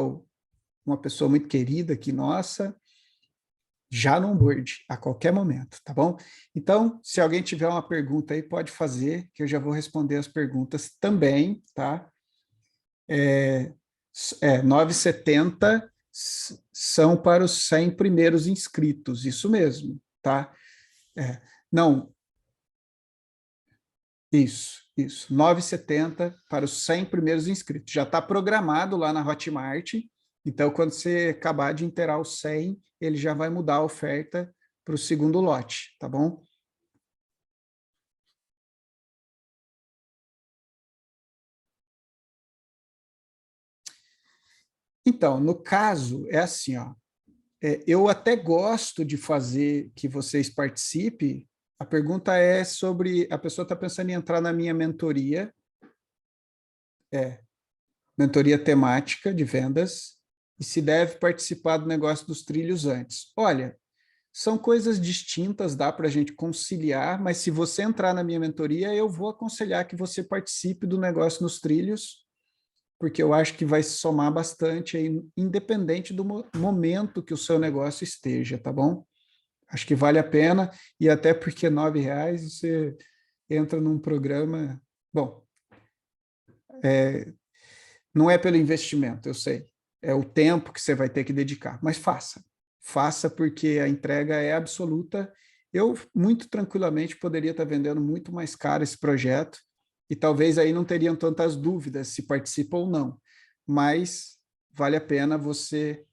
uma pessoa muito querida aqui nossa, já no onboard, a qualquer momento, tá bom? Então, se alguém tiver uma pergunta aí, pode fazer, que eu já vou responder as perguntas também, tá? 9,70 são para os 100 primeiros inscritos, isso mesmo, tá? Não, isso, 9,70 para os 100 primeiros inscritos. Já está programado lá na Hotmart, então quando você acabar de inteirar os 100, ele já vai mudar a oferta para o segundo lote, tá bom? Então, no caso, é assim, ó, eu até gosto de fazer que vocês participem. A pergunta é sobre, a pessoa está pensando em entrar na minha mentoria temática de vendas, e se deve participar do negócio dos trilhos antes. Olha, são coisas distintas, dá para a gente conciliar, mas se você entrar na minha mentoria, eu vou aconselhar que você participe do negócio nos trilhos, porque eu acho que vai somar bastante, aí, independente do momento que o seu negócio esteja, tá bom? Acho que vale a pena, e até porque R$ 9 você entra num programa... Bom, não é pelo investimento, eu sei. É o tempo que você vai ter que dedicar, mas faça. Faça porque a entrega é absoluta. Eu, muito tranquilamente, poderia estar vendendo muito mais caro esse projeto e talvez aí não teriam tantas dúvidas se participa ou não. Mas vale a pena você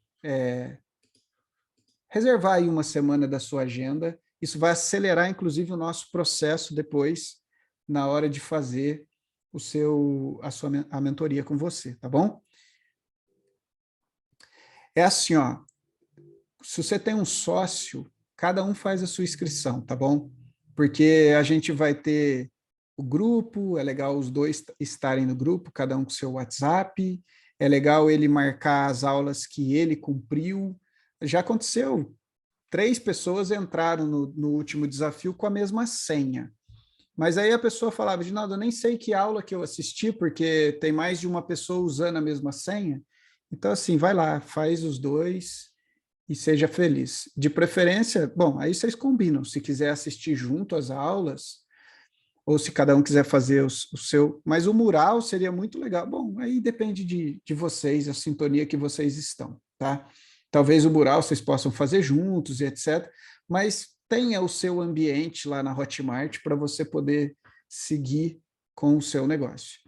reservar aí uma semana da sua agenda. Isso vai acelerar, inclusive, o nosso processo depois, na hora de fazer a mentoria com você, tá bom? É assim, ó, se você tem um sócio, cada um faz a sua inscrição, tá bom? Porque a gente vai ter o grupo, é legal os dois estarem no grupo, cada um com seu WhatsApp, é legal ele marcar as aulas que ele cumpriu. Já aconteceu, 3 pessoas entraram no último desafio com a mesma senha. Mas aí a pessoa falava, Ginaldo, eu nem sei que aula que eu assisti, porque tem mais de uma pessoa usando a mesma senha. Então, assim, vai lá, faz os dois e seja feliz. De preferência, bom, aí vocês combinam, se quiser assistir junto às aulas, ou se cada um quiser fazer o seu, mas o mural seria muito legal. Bom, aí depende de vocês, a sintonia que vocês estão, tá? Talvez o mural vocês possam fazer juntos e etc., mas tenha o seu ambiente lá na Hotmart para você poder seguir com o seu negócio.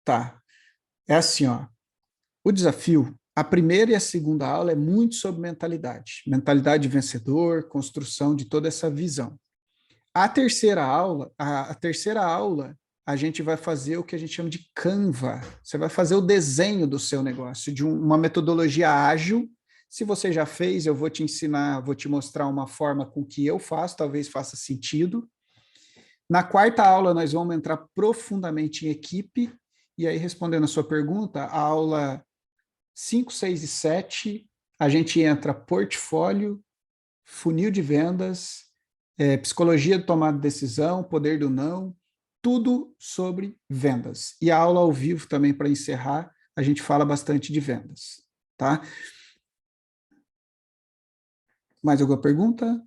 Tá, é assim, ó, o desafio, a primeira e a segunda aula é muito sobre mentalidade, mentalidade de vencedor, construção de toda essa visão. A terceira aula, a gente vai fazer o que a gente chama de Canva. Você vai fazer o desenho do seu negócio, de uma metodologia ágil. Se você já fez, eu vou te ensinar, vou te mostrar uma forma com que eu faço, talvez faça sentido. Na quarta aula, nós vamos entrar profundamente em equipe, e aí, respondendo a sua pergunta, a aula 5, 6 e 7, a gente entra portfólio, funil de vendas, psicologia de tomada de decisão, poder do não, tudo sobre vendas. E a aula ao vivo também, para encerrar, a gente fala bastante de vendas, tá? Mais alguma pergunta?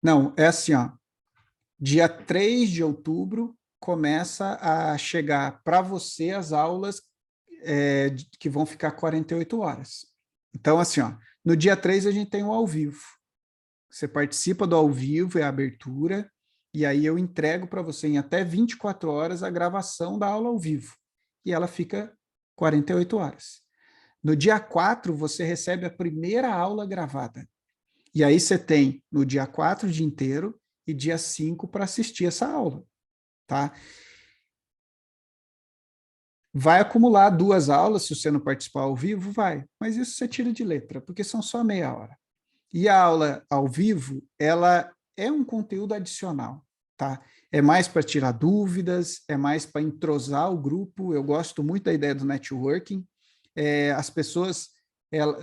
Não, é assim, ó, dia 3 de outubro começa a chegar para você as aulas que vão ficar 48 horas. Então, assim, ó, no dia 3 a gente tem o ao vivo. Você participa do ao vivo, é a abertura, e aí eu entrego para você em até 24 horas a gravação da aula ao vivo, e ela fica 48 horas. No dia 4, você recebe a primeira aula gravada, e aí você tem no dia 4 o dia inteiro e dia 5 para assistir essa aula, tá? Vai acumular 2 aulas se você não participar ao vivo? Vai, mas isso você tira de letra, porque são só meia hora. E a aula ao vivo, ela é um conteúdo adicional, tá? É mais para tirar dúvidas, é mais para entrosar o grupo. Eu gosto muito da ideia do networking. As pessoas,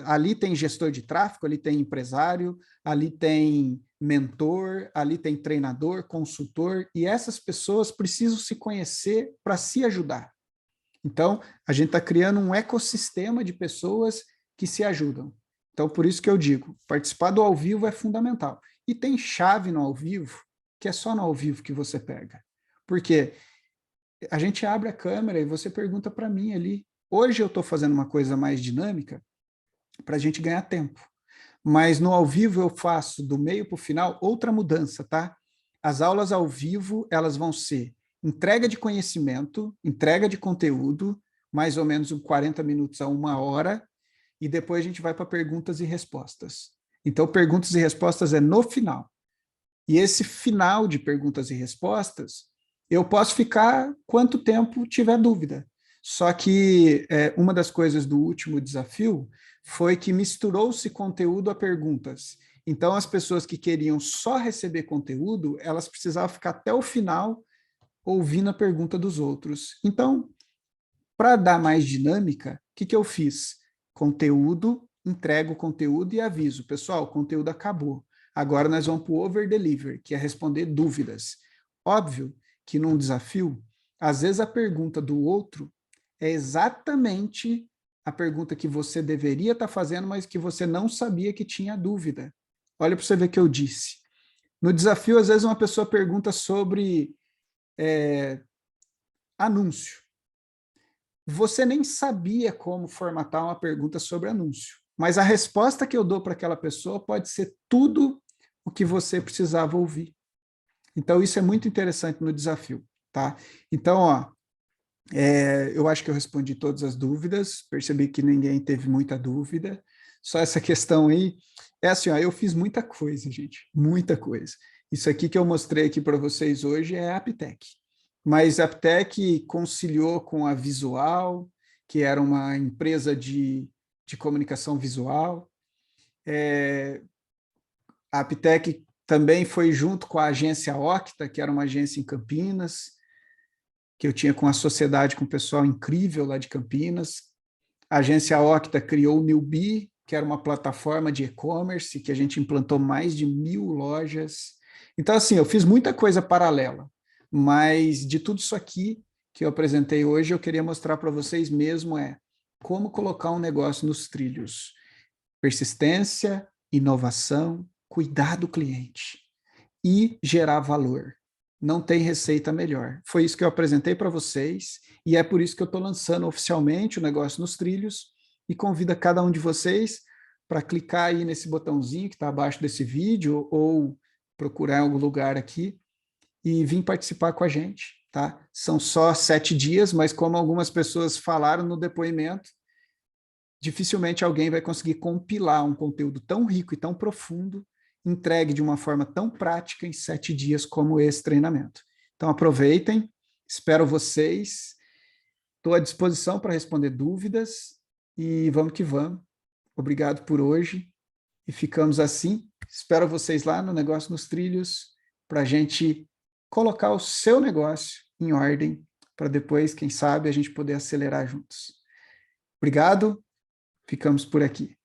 ali tem gestor de tráfego, ali tem empresário, ali tem mentor, ali tem treinador, consultor, e essas pessoas precisam se conhecer para se ajudar. Então, a gente está criando um ecossistema de pessoas que se ajudam. Então, por isso que eu digo, participar do ao vivo é fundamental. E tem chave no ao vivo, que é só no ao vivo que você pega. Porque a gente abre a câmera e você pergunta para mim ali. Hoje eu estou fazendo uma coisa mais dinâmica para a gente ganhar tempo. Mas no ao vivo eu faço do meio para o final outra mudança, tá? As aulas ao vivo, elas vão ser entrega de conhecimento, entrega de conteúdo, mais ou menos 40 minutos a 1 hora, e depois a gente vai para perguntas e respostas. Então, perguntas e respostas é no final. E esse final de perguntas e respostas, eu posso ficar quanto tempo tiver dúvida. Só que uma das coisas do último desafio foi que misturou-se conteúdo a perguntas. Então, as pessoas que queriam só receber conteúdo, elas precisavam ficar até o final ouvindo a pergunta dos outros. Então, para dar mais dinâmica, o que eu fiz? Conteúdo, entrego o conteúdo e aviso. Pessoal, o conteúdo acabou. Agora nós vamos para o over deliver, que é responder dúvidas. Óbvio que num desafio, às vezes a pergunta do outro é exatamente a pergunta que você deveria estar fazendo, mas que você não sabia que tinha dúvida. Olha para você ver o que eu disse. No desafio, às vezes uma pessoa pergunta sobre anúncio. Você nem sabia como formatar uma pergunta sobre anúncio, mas a resposta que eu dou para aquela pessoa pode ser tudo o que você precisava ouvir. Então, isso é muito interessante no desafio, tá? Então, eu acho que eu respondi todas as dúvidas, percebi que ninguém teve muita dúvida, só essa questão aí, é assim, eu fiz muita coisa, gente, muita coisa. Isso aqui que eu mostrei aqui para vocês hoje é a Aptec, mas a Aptec conciliou com a Visual, que era uma empresa de comunicação visual. A Aptec também foi junto com a agência Octa, que era uma agência em Campinas, que eu tinha com a sociedade, com o pessoal incrível lá de Campinas. A agência Octa criou o Newbie, que era uma plataforma de e-commerce, que a gente implantou mais de 1.000 lojas. Então, assim, eu fiz muita coisa paralela, mas de tudo isso aqui que eu apresentei hoje, eu queria mostrar para vocês mesmo como colocar um negócio nos trilhos. Persistência, inovação, cuidar do cliente e gerar valor. Não tem receita melhor. Foi isso que eu apresentei para vocês e é por isso que eu estou lançando oficialmente o negócio nos trilhos e convido cada um de vocês para clicar aí nesse botãozinho que está abaixo desse vídeo ou procurar em algum lugar aqui e vir participar com a gente, tá? São só 7 dias, mas como algumas pessoas falaram no depoimento, dificilmente alguém vai conseguir compilar um conteúdo tão rico e tão profundo, entregue de uma forma tão prática em 7 dias como esse treinamento. Então aproveitem, espero vocês, estou à disposição para responder dúvidas e vamos que vamos. Obrigado por hoje e ficamos assim. Espero vocês lá no Negócio nos Trilhos para a gente colocar o seu negócio em ordem para depois, quem sabe, a gente poder acelerar juntos. Obrigado. Ficamos por aqui.